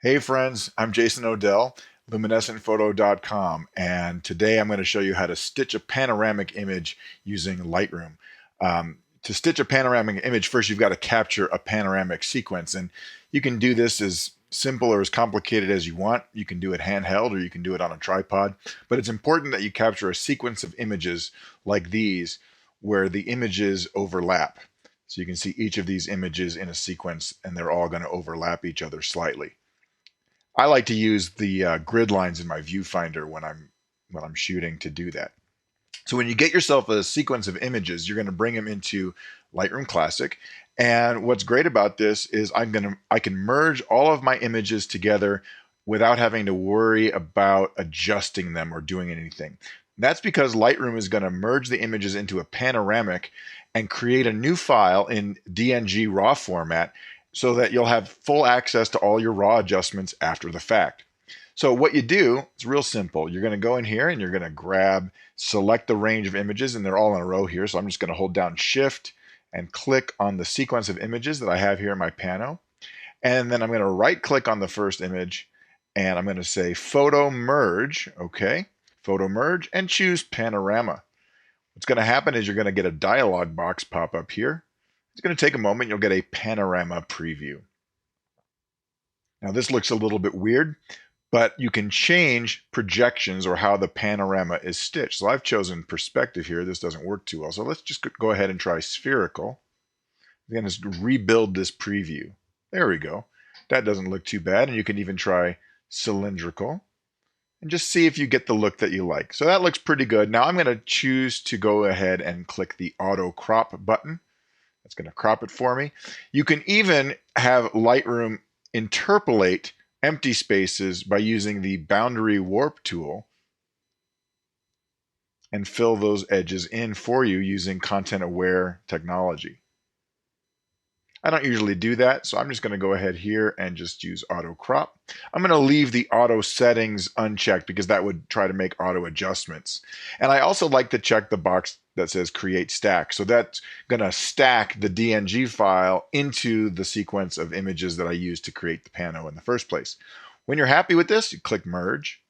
Hey friends, I'm Jason Odell, luminescentphoto.com, and today I'm going to show you how to stitch a panoramic image using Lightroom. To stitch a panoramic image, first you've got to capture a panoramic sequence, and you can do this as simple or as complicated as you want. You can do it handheld or you can do it on a tripod, but it's important that you capture a sequence of images like these where the images overlap. So you can see each of these images in a sequence and they're all going to overlap each other slightly. I like to use the grid lines in my viewfinder when I'm shooting to do that. So when you get yourself a sequence of images, you're going to bring them into Lightroom Classic. And what's great about this is I can merge all of my images together without having to worry about adjusting them or doing anything. That's because Lightroom is going to merge the images into a panoramic and create a new file in DNG RAW format so that you'll have full access to all your raw adjustments after the fact. So what you do, it's real simple. You're going to go in here and you're going to select the range of images, and they're all in a row here. So I'm just going to hold down Shift and click on the sequence of images that I have here in my pano. And then I'm going to right click on the first image and I'm going to say Photo Merge, okay? Photo Merge, and choose Panorama. What's going to happen is you're going to get a dialog box pop up here. It's going to take a moment. You'll get a panorama preview. Now this looks a little bit weird, but you can change projections or how the panorama is stitched. So I've chosen perspective here. This doesn't work too well. So let's just go ahead and try spherical. I'm going to rebuild this preview. There we go. That doesn't look too bad. And you can even try cylindrical and just see if you get the look that you like. So that looks pretty good. Now I'm going to choose to go ahead and click the auto crop button. That's going to crop it for me. You can even have Lightroom interpolate empty spaces by using the boundary warp tool and fill those edges in for you using content aware technology. I don't usually do that, so I'm just going to go ahead here and just use auto crop. I'm going to leave the auto settings unchecked because that would try to make auto adjustments. And I also like to check the box that says create stack. So that's going to stack the DNG file into the sequence of images that I used to create the pano in the first place. When you're happy with this, you click merge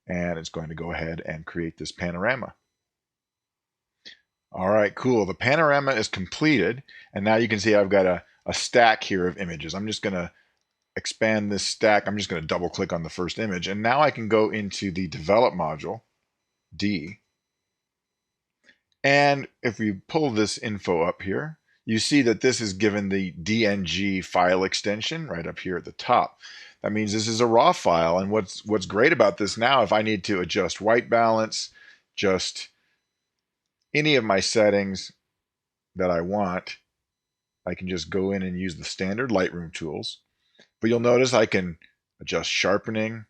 and it's going to go ahead and create this panorama. All right, cool. The panorama is completed, and now you can see I've got a stack here of images. I'm just going to expand this stack. I'm just going to double click on the first image, and now I can go into the develop module, D, and if we pull this info up here, you see that this is given the DNG file extension right up here at the top. That means this is a raw file, and what's great about this now, if I need to adjust white balance, just any of my settings that I want, I can just go in and use the standard Lightroom tools. But you'll notice I can adjust sharpening.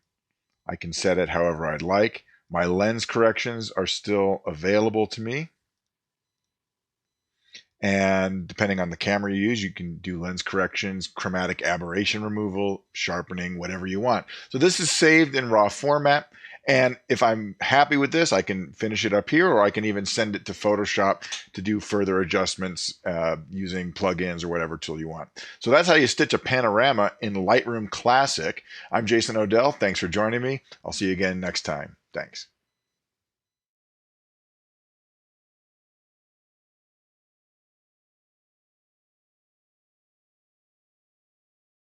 I can set it however I'd like. My lens corrections are still available to me. And depending on the camera you use, you can do lens corrections, chromatic aberration removal, sharpening, whatever you want. So this is saved in raw format. And if I'm happy with this, I can finish it up here, or I can even send it to Photoshop to do further adjustments using plugins or whatever tool you want. So that's how you stitch a panorama in Lightroom Classic. I'm Jason Odell. Thanks for joining me. I'll see you again next time. Thanks.